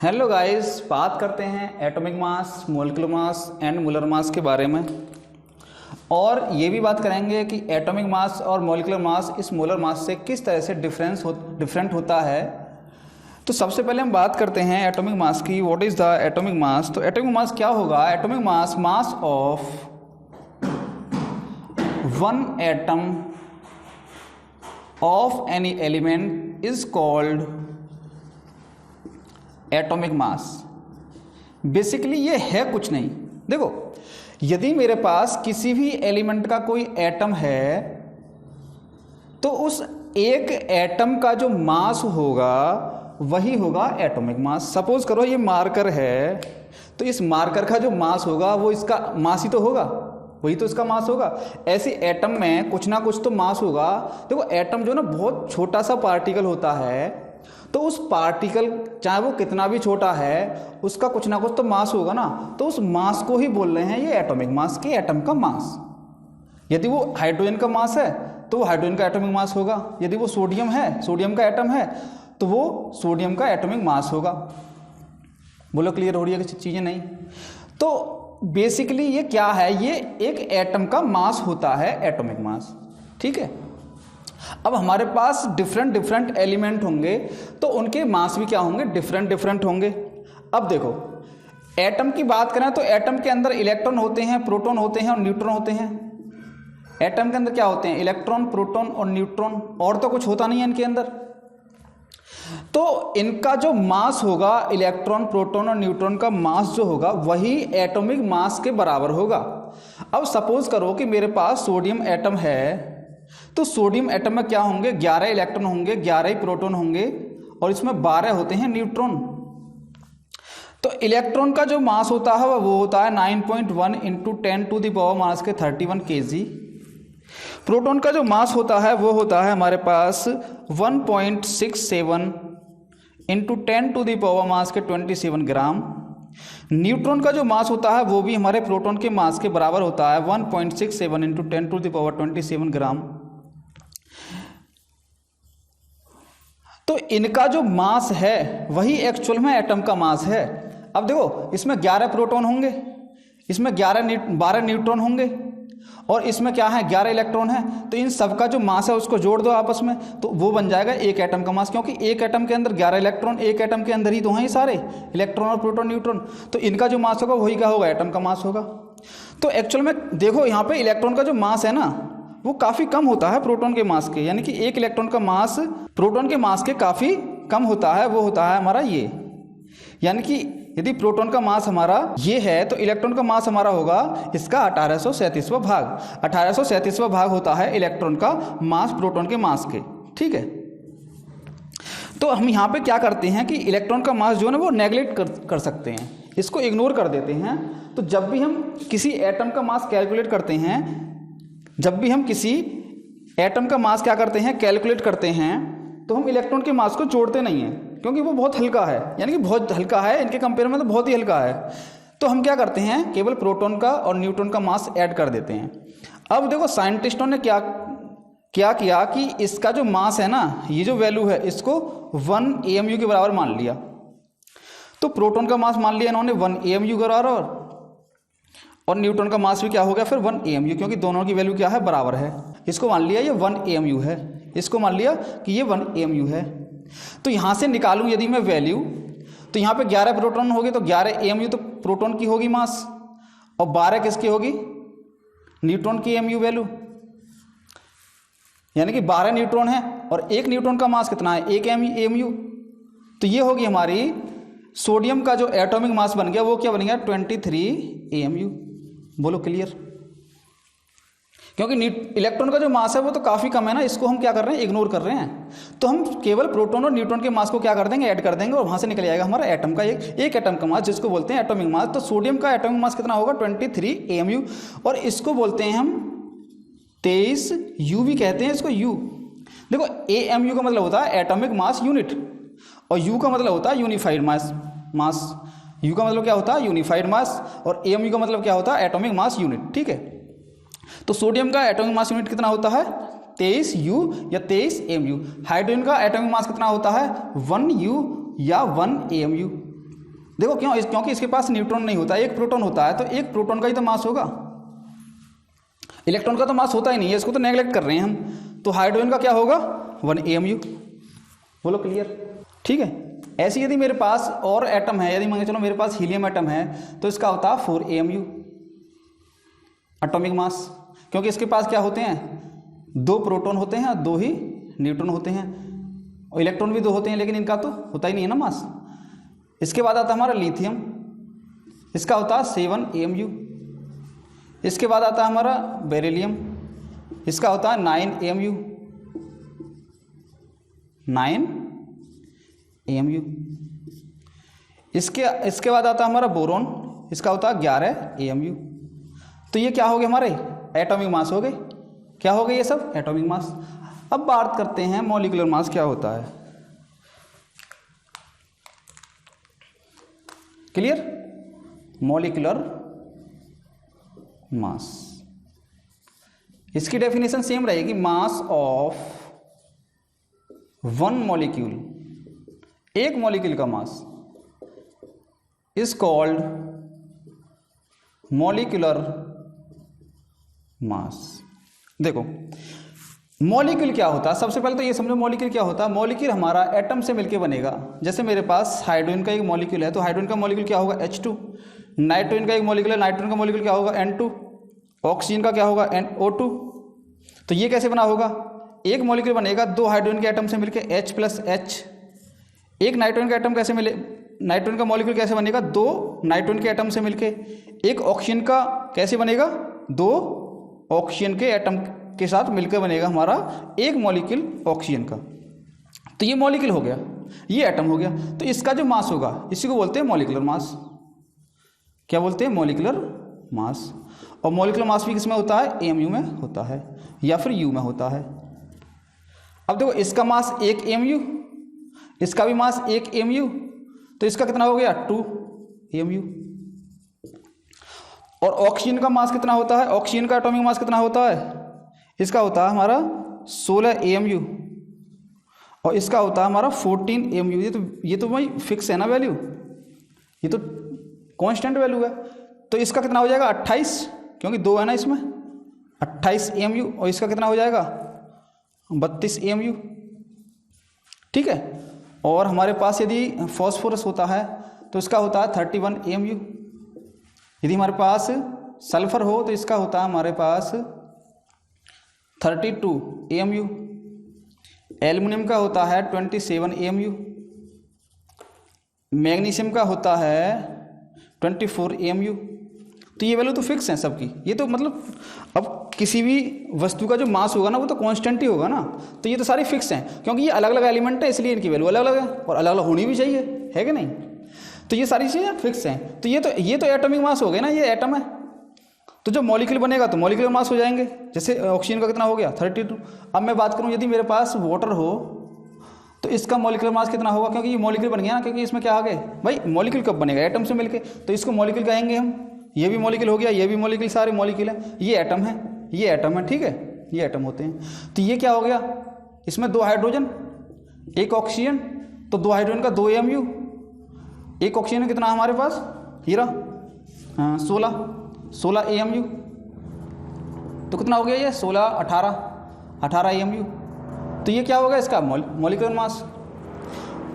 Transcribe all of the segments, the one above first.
Hello guys, बात करते हैं atomic mass, molecular mass and molar mass के बारे में। और ये भी बात करेंगे कि एटॉमिक मास और मोलिकुलर मास इस मोलर मास से किस तरह से डिफरेंट होता है। तो सबसे पहले हम बात करते हैं एटॉमिक मास की। What is the atomic mass? तो एटॉमिक मास क्या होगा? Atomic mass, mass of one atom of any element is called atomic mass. Basically ये है कुछ नहीं। देखो, यदि मेरे पास किसी भी एलिमेंट का कोई एटम है तो उस एक एटम का जो मास होगा वही होगा एटॉमिक मास। सपोज करो ये मार्कर है, तो इस मार्कर का जो मास होगा वो इसका मास ही तो होगा, वही तो इसका मास होगा। ऐसे एटम में कुछ ना कुछ तो मास होगा। देखो, एटम जो ना बहुत छोटा सा पार्टिकल होता है, तो उस पार्टिकल चाहे वो कितना भी छोटा है उसका कुछ ना कुछ तो मास होगा ना। तो उस मास को ही बोल रहे हैं ये एटॉमिक मास के एटम का मास। यदि वो हाइड्रोजन का मास है तो वो हाइड्रोजन का एटॉमिक मास होगा। यदि वो सोडियम है, सोडियम का एटम है, तो वो सोडियम का एटॉमिक मास होगा। बोलो, क्लियर हो रही है चीजें? नहीं। तो बेसिकली ये क्या है? ये एक एटम का मास होता है, एटॉमिक मास। ठीक है। अब हमारे पास डिफरेंट एलिमेंट होंगे तो उनके मास भी क्या होंगे? डिफरेंट होंगे। अब देखो, एटम की बात करें तो एटम के अंदर इलेक्ट्रॉन होते हैं, प्रोटॉन होते हैं और न्यूट्रॉन होते हैं। एटम के अंदर क्या होते हैं? इलेक्ट्रॉन, प्रोटॉन और न्यूट्रॉन, और तो कुछ होता नहीं है इनके अंदर। तो इनका जो मास होगा, इलेक्ट्रॉन, प्रोटॉन और न्यूट्रॉन का मास जो होगा वही एटॉमिक मास के बराबर होगा। अब सपोज करो कि मेरे पास सोडियम एटम है, तो सोडियम एटम में क्या होंगे? 11 इलेक्ट्रॉन होंगे, 11 ही प्रोटॉन होंगे और इसमें 12 होते हैं न्यूट्रॉन। तो इलेक्ट्रॉन का जो मास होता है वो होता है 9.1 इंटू 10⁻³ kg। प्रोटॉन का जो मास होता है वो होता है हमारे पास 1.67 इंटू 10⁻27 ग्राम। न्यूट्रॉन का जो मास होता है वो भी हमारे प्रोटॉन के मास के बराबर होता है 1.67 इंटू 10⁻27 ग्राम। तो इनका जो मास है वही एक्चुअल में एटम का मास है। अब देखो, इसमें 11 प्रोटॉन होंगे, इसमें 12 न्यूट्रॉन होंगे और इसमें क्या है? 11 इलेक्ट्रॉन है। तो इन सब का जो मास है उसको जोड़ दो आपस में, तो वो बन जाएगा एक एटम का मास। क्योंकि एक एटम के अंदर 11 इलेक्ट्रॉन, एक एटम के अंदर ही तो हैं ये सारे इलेक्ट्रॉन और प्रोटॉन, न्यूट्रॉन। तो इनका जो मास होगा वही क्या होगा? एटम का मास होगा। तो एक्चुअल में देखो, यहाँ पे इलेक्ट्रॉन का जो मास है ना वो काफ़ी कम होता है प्रोटॉन के मास के। यानी कि एक इलेक्ट्रॉन का मास प्रोटॉन के मास के काफ़ी कम होता है। वो होता है हमारा ये, यानी कि यदि प्रोटॉन का मास हमारा ये है तो इलेक्ट्रॉन का मास हमारा होगा इसका 1837वां भाग। 1837वां भाग होता है इलेक्ट्रॉन का मास प्रोटॉन के मास के। ठीक है। तो हम यहाँ पे क्या करते हैं कि इलेक्ट्रॉन का मास जो है ना वो नेगलेक्ट कर सकते हैं, इसको इग्नोर कर देते हैं। तो जब भी हम किसी एटम का मास कैलकुलेट करते हैं, जब भी हम किसी एटम का मास क्या करते हैं? कैलकुलेट करते हैं, तो हम इलेक्ट्रॉन के मास को जोड़ते नहीं हैं, क्योंकि वो बहुत हल्का है। यानी कि बहुत हल्का है, इनके कंपेयर में तो बहुत ही हल्का है। तो हम क्या करते हैं? केवल प्रोटॉन का और न्यूट्रॉन का मास ऐड कर देते हैं। अब देखो, साइंटिस्टों ने क्या किया कि इसका जो मास है ना, ये जो वैल्यू है, इसको 1 AMU के बराबर मान लिया। तो प्रोटॉन का मास मान लिया इन्होंने 1 AMU के बराबर, और न्यूट्रॉन का मास भी क्या हो गया फिर 1 AMU, क्योंकि दोनों की वैल्यू क्या है? बराबर है। इसको मान लिया ये 1 AMU है, इसको मान लिया कि ये 1 AMU है। तो यहाँ से निकालूं यदि मैं वैल्यू, तो यहाँ पे 11 प्रोटॉन होगी तो 11 AMU तो प्रोटॉन की होगी मास, और 12 किसकी होगी? न्यूट्रॉन की AMU वैल्यू। यानी कि 12 न्यूट्रॉन है और एक न्यूट्रॉन का मास कितना है? 1 AMU। तो ये होगी हमारी सोडियम का जो एटॉमिक मास बन गया वो क्या बन गया? 23 AMU। बोलो, क्लियर? क्योंकि इलेक्ट्रॉन का जो मास है वो तो काफ़ी कम है ना, इसको हम क्या कर रहे हैं? इग्नोर कर रहे हैं। तो हम केवल प्रोटॉन और न्यूट्रॉन के मास को क्या कर देंगे? ऐड कर देंगे, और वहाँ से निकल जाएगा हमारा एटम का एक एटम का मास, जिसको बोलते हैं एटॉमिक मास। तो सोडियम का एटॉमिक मास कितना होगा? 23 AMU, और इसको बोलते हैं हम 23 U भी कहते हैं इसको, U। देखो, AMU का मतलब होता है एटॉमिक मास यूनिट, और U का मतलब होता है यूनिफाइड मास। U का मतलब क्या होता है? यूनिफाइड मास, और AMU का मतलब क्या होता है? Atomic mass unit. ठीक है। तो सोडियम का एटॉमिक मास यूनिट कितना होता है? 23 U या 23 AMU। हाइड्रोजन का एटॉमिक मास कितना होता है? 1 U या 1 AMU। देखो क्यों, क्योंकि इसके पास न्यूट्रॉन नहीं होता, एक प्रोटॉन होता है, तो एक प्रोटॉन का ही तो मास होगा, इलेक्ट्रॉन का तो मास होता ही नहीं है, इसको तो नेगलेक्ट कर रहे हैं हम। तो हाइड्रोजन का क्या होगा 1 AMU। बोलो क्लियर, ठीक है। ऐसे यदि मेरे पास और एटम है, यदि मान के चलो मेरे पास हीलियम एटम है, तो इसका होता है 4 AMU एटॉमिक मास, क्योंकि इसके पास क्या होते हैं, 2 प्रोटॉन होते हैं और 2 ही न्यूट्रॉन होते हैं, और इलेक्ट्रॉन भी 2 होते हैं, लेकिन इनका तो होता ही नहीं है ना मास। इसके बाद आता है हमारा लिथियम, इसका होता है 7 AMU। इसके बाद आता है हमारा बेरिलियम, इसका होता है 9 AMU, 9 AMU। इसके बाद आता है हमारा बोरॉन, इसका होता है 11 AMU। तो ये क्या हो गए हमारे एटॉमिक मास हो गए, क्या हो गए ये सब एटॉमिक मास। अब बात करते हैं मॉलिक्यूलर मास क्या होता है, क्लियर। मॉलिक्यूलर मास, इसकी डेफिनेशन सेम रहेगी, मास ऑफ 1 मॉलिक्यूल, एक मॉलिक्यूल का mass is called molecular mass. देखो मॉलिक्यूल क्या होता है, सबसे पहले तो ये समझो मॉलिक्यूल क्या होता है। मॉलिक्यूल हमारा एटम से मिलके बनेगा। जैसे मेरे पास हाइड्रोजन का एक मॉलिक्यूल है, तो हाइड्रोजन का मॉलिक्यूल क्या होगा H2। नाइट्रोजन का एक मॉलिक्यूल है, नाइट्रोजन का मॉलिक्यूल क्या होगा N2। ऑक्सीजन का क्या होगा NO2। तो ये कैसे बना होगा, एक मॉलिक्यूल बनेगा 2 हाइड्रोजन के एटम से मिलके H+H। एक नाइट्रोजन का एटम कैसे मिले, नाइट्रोजन का मॉलिक्यूल कैसे बनेगा, 2 नाइट्रोजन के एटम से मिलके। एक ऑक्सीजन का कैसे बनेगा, 2 ऑक्सीजन के एटम के साथ मिलकर बनेगा हमारा एक मॉलिक्यूल ऑक्सीजन का। तो ये मॉलिक्यूल हो गया, ये एटम हो गया। तो इसका जो मास होगा इसी को बोलते हैं मॉलिक्यूलर मास। क्या बोलते हैं, मॉलिक्यूलर मास। और मॉलिक्यूलर मास भी किसमें होता है, AMU में होता है या फिर U में होता है। अब देखो इसका मास 1 AMU, इसका भी मास 1 AMU, तो इसका कितना हो गया 2 AMU। और ऑक्सीजन का मास कितना होता है, ऑक्सीजन का एटॉमिक मास कितना होता है, इसका होता है हमारा 16 AMU, और इसका होता है हमारा 14 AMU। ये तो भाई फिक्स है ना वैल्यू, ये तो कांस्टेंट वैल्यू है। तो इसका कितना हो जाएगा 28, क्योंकि 2 है ना इसमें, 28 AMU। और इसका कितना हो जाएगा 32 AMU, ठीक है। और हमारे पास यदि फॉस्फोरस होता है तो इसका होता है 31 AMU। यदि हमारे पास सल्फर हो तो इसका होता है हमारे पास 32 AMU। एल्युमिनियम का होता है 27 AMU। मैग्नीशियम का होता है 24 AMU। तो ये वैल्यू तो फिक्स है सबकी। ये तो मतलब अब किसी भी वस्तु का जो मास होगा ना वो तो कांस्टेंट ही होगा ना, तो ये तो सारी फिक्स हैं, क्योंकि ये अलग अलग एलिमेंट है इसलिए इनकी वैल्यू अलग अलग है, और अलग अलग होनी भी चाहिए, है कि नहीं। तो ये सारी चीज़ें फिक्स हैं। तो ये तो एटॉमिक मास हो गए ना, ये एटम है। तो जो मॉलिक्यूल बनेगा तो मॉलिक्यूलर मास हो जाएंगे। जैसे ऑक्सीजन का कितना हो गया 32। अब मैं बात करूँ यदि मेरे पास वाटर हो तो इसका मॉलिक्यूलर मास कितना होगा, क्योंकि ये मॉलिक्यूल बन गया ना, क्योंकि इसमें क्या आ गए भाई, मॉलिक्यूल कब बनेगा, एटम से मिलके, तो इसको मॉलिक्यूल कहेंगे हम। ये भी मॉलिक्यूल हो गया, ये भी मॉलिक्यूल, सारे मॉलिक्यूल है। ये एटम है, ये एटम है, ठीक है, ये एटम होते हैं। तो ये क्या हो गया, इसमें 2 हाइड्रोजन 1 ऑक्सीजन, तो 2 हाइड्रोजन का 2 AMU। एक ऑक्सीजन कितना हमारे पास, हीरा 16 AMU। तो कितना हो गया ये 16 18 AMU। तो ये क्या होगा इसका मॉलिक्यूलर मास,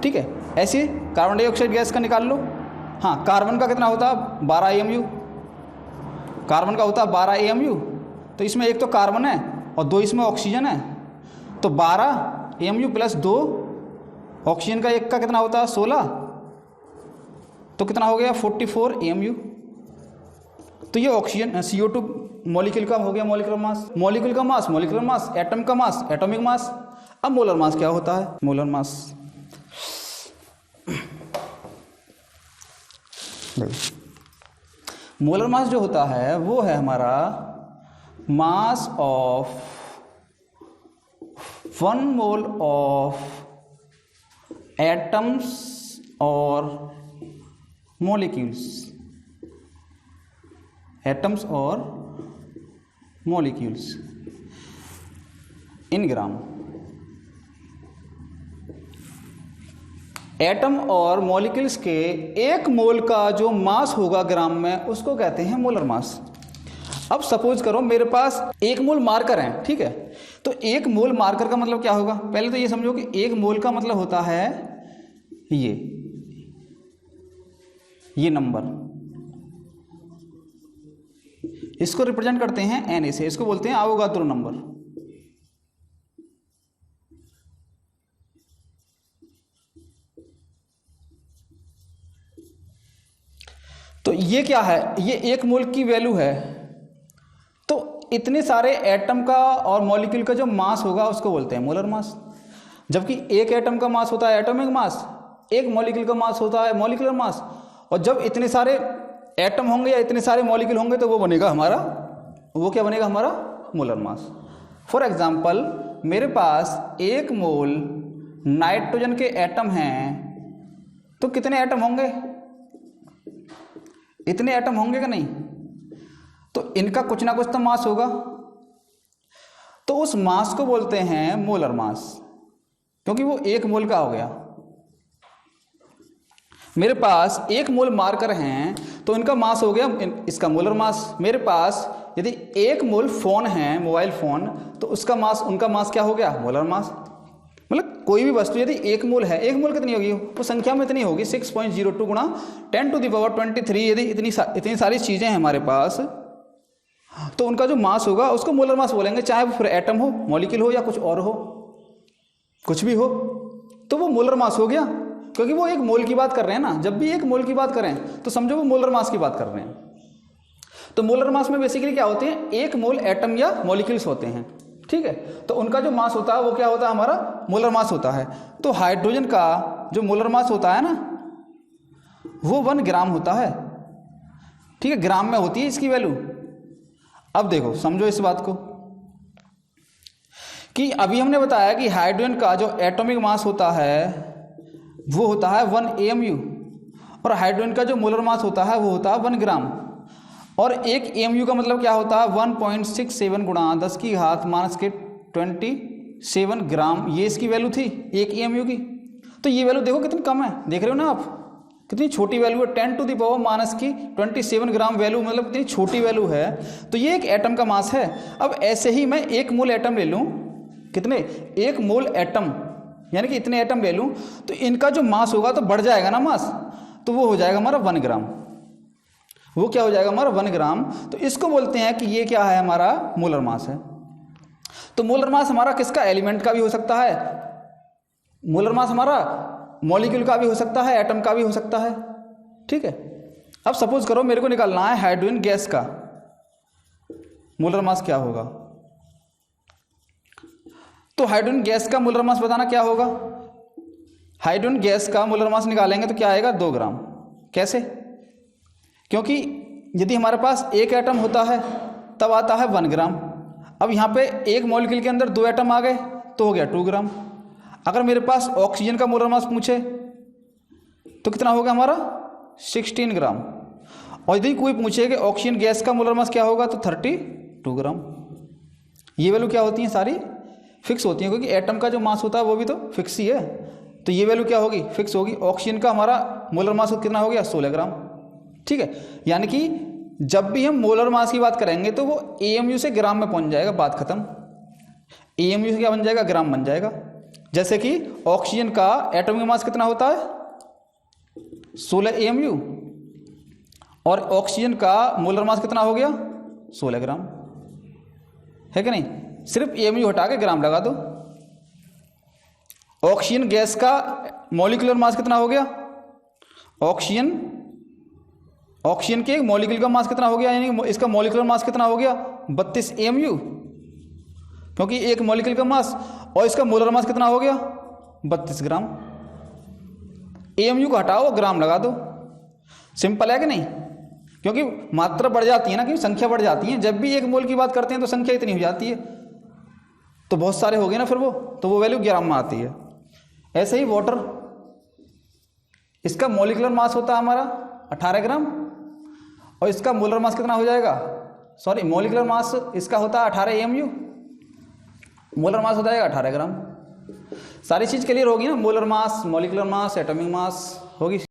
ठीक है। ऐसे कार्बन डाइऑक्साइड गैस का निकाल लो। हाँ, कार्बन का कितना होता है 12 AMU, कार्बन का होता है 12 AMU। तो इसमें एक तो कार्बन है और 2 इसमें ऑक्सीजन है, तो 12 AMU प्लस 2 ऑक्सीजन का एक का कितना होता है 16, तो कितना हो गया 44 AMU। तो ये ऑक्सीजन CO2 मॉलिक्यूल का हो गया मॉलिक्यूलर मास। मॉलिक्यूल का मास मॉलिक्यूलर मास, एटम का मास एटॉमिक मास। अब मोलर मास क्या होता है, मोलर मास मोलर मास जो होता है वो है हमारा mass of 1 mole of atoms और मॉलिक्यूल्स, एटम्स और मॉलिक्यूल्स इन ग्राम। एटम और मॉलिक्यूल्स के एक मोल का जो मास होगा ग्राम में उसको कहते हैं मोलर मास। अब सपोज करो मेरे पास एक मोल मार्कर है, ठीक है, तो एक मोल मार्कर का मतलब क्या होगा, पहले तो ये समझो कि एक मोल का मतलब होता है ये नंबर, इसको रिप्रेजेंट करते हैं एन से, इसको बोलते हैं अवोगाद्रो नंबर। तो ये क्या है, ये एक मोल की वैल्यू है। तो इतने सारे एटम का और मॉलिक्यूल का जो मास होगा उसको बोलते हैं मोलर मास। जबकि एक एटम का मास होता है एटॉमिक मास, एक मॉलिक्यूल का मास होता है मॉलिक्यूलर मास। और जब इतने सारे एटम होंगे या इतने सारे मॉलिक्यूल होंगे तो वो बनेगा हमारा, वो क्या बनेगा हमारा मोलर मास। फॉर एग्जाम्पल मेरे पास एक मोल नाइट्रोजन के एटम हैं तो कितने एटम होंगे, इतने एटम होंगे कि नहीं, तो इनका कुछ ना कुछ तो मास होगा, तो उस मास को बोलते हैं मोलर मास, क्योंकि वो एक मोल का हो गया। मेरे पास एक मोल मार्कर हैं तो इनका मास हो गया इसका मोलर मास। मेरे पास यदि एक मोल फोन है, मोबाइल फोन, तो उसका मास, उनका मास क्या हो गया, मोलर मास। मतलब कोई भी वस्तु यदि एक मोल है, एक मोल कितनी होगी, वो संख्या में इतनी होगी 6.02 गुणा 10⁻23। यदि इतनी सारी चीजें हैं हमारे पास तो उनका जो मास होगा उसको मोलर मास बोलेंगे, चाहे वो फिर एटम हो, मॉलिक्यूल हो या कुछ और हो, कुछ भी हो, तो वो मोलर मास हो गया, क्योंकि वो एक मोल की बात कर रहे हैं ना। जब भी एक मोल की बात करें तो समझो वो मोलर मास की बात कर रहे हैं। तो मोलर मास में बेसिकली क्या होते हैं, एक मोल एटम या मॉलिक्यूल्स होते हैं, ठीक है, तो उनका जो मास होता है वो क्या होता है, हमारा मोलर मास होता है। तो हाइड्रोजन का जो मोलर मास होता है ना वो 1 ग्राम होता है, ठीक है, ग्राम में होती है इसकी वैल्यू। अब देखो समझो इस बात को कि अभी हमने बताया कि हाइड्रोजन का जो एटॉमिक मास होता है वो होता है 1 AMU, और हाइड्रोजन का जो मोलर मास होता है वो होता है 1 ग्राम। और एक AMU का मतलब क्या होता है, 1.67 गुणा 10⁻27 ग्राम, ये इसकी वैल्यू थी एक AMU की। तो ये वैल्यू देखो कितनी कम है, देख रहे हो ना आप, कितनी छोटी वैल्यू है, 10⁻27 ग्राम वैल्यू, मतलब कितनी छोटी वैल्यू है। तो ये एक एटम का मास है। अब ऐसे ही मैं एक मोल एटम ले लूँ, कितने, एक मोल एटम यानी कि इतने एटम ले लूँ, तो इनका जो मास होगा तो बढ़ जाएगा ना मास, तो वो हो जाएगा हमारा 1 ग्राम। वो क्या हो जाएगा हमारा 1 ग्राम। तो इसको बोलते हैं कि ये क्या है, हमारा मोलर मास है। तो मोलर मास हमारा किसका, एलिमेंट का भी हो सकता है, मोलर मास हमारा मॉलिक्यूल का भी हो सकता है, एटम का भी हो सकता है, ठीक है। अब सपोज करो मेरे को निकालना है हाइड्रोजन गैस का मोलर मास क्या होगा। तो हाइड्रोजन गैस का मोलर मास बताना क्या होगा, हाइड्रोजन गैस का मोलर मास निकालेंगे तो क्या आएगा, 2 ग्राम। कैसे, क्योंकि यदि हमारे पास एक एटम होता है तब आता है 1 ग्राम। अब यहाँ पे एक मॉलिक्यूल के अंदर 2 एटम आ गए तो हो गया 2 ग्राम। अगर मेरे पास ऑक्सीजन का मोलर मास पूछे तो कितना होगा हमारा, 16 ग्राम। और यदि कोई पूछे कि ऑक्सीजन गैस का मोलर मास क्या होगा तो 32 ग्राम। ये वैल्यू क्या होती है, सारी फिक्स होती है, क्योंकि एटम का जो मास होता है वो भी तो फिक्स ही है। तो ये वैल्यू क्या होगी, फिक्स होगी। ऑक्सीजन का हमारा मोलर मास कितना हो गया, 16 ग्राम, ठीक है। यानी कि जब भी हम मोलर मास की बात करेंगे तो वो AMU से ग्राम में पहुंच जाएगा, बात खत्म। AMU से क्या बन जाएगा, ग्राम बन जाएगा। जैसे कि ऑक्सीजन का एटॉमिक मास कितना होता है, 16 AMU, और ऑक्सीजन का मोलर मास कितना हो गया, 16 ग्राम, है कि नहीं। सिर्फ AMU हटा के ग्राम लगा दो। ऑक्सीजन गैस का मॉलिक्यूलर मास कितना हो गया, ऑक्सीजन के मॉलिक्यूल का मास कितना हो गया, यानी इसका मॉलिक्यूलर मास कितना हो गया, 32 AMU, क्योंकि एक मॉलिक्यूल का मास, और इसका मोलर मास कितना हो गया, 32 ग्राम। AMU को हटाओ, ग्राम लगा दो। सिंपल है कि नहीं, क्योंकि मात्रा बढ़ जाती है ना, क्योंकि संख्या बढ़ जाती है। जब भी एक मोल की बात करते हैं तो संख्या इतनी हो जाती है, तो बहुत सारे हो गए ना फिर तो वो वैल्यू ग्राम में आती है। ऐसे ही वाटर, इसका मॉलिक्यूलर मास होता है हमारा 18 ग्राम, और इसका मोलर मास कितना हो जाएगा, सॉरी मॉलिक्यूलर मास इसका होता है 18 AMU, मोलर मास हो जाएगा 18 ग्राम। सारी चीज़ क्लियर होगी ना, molar mass, molecular mass, atomic mass होगी।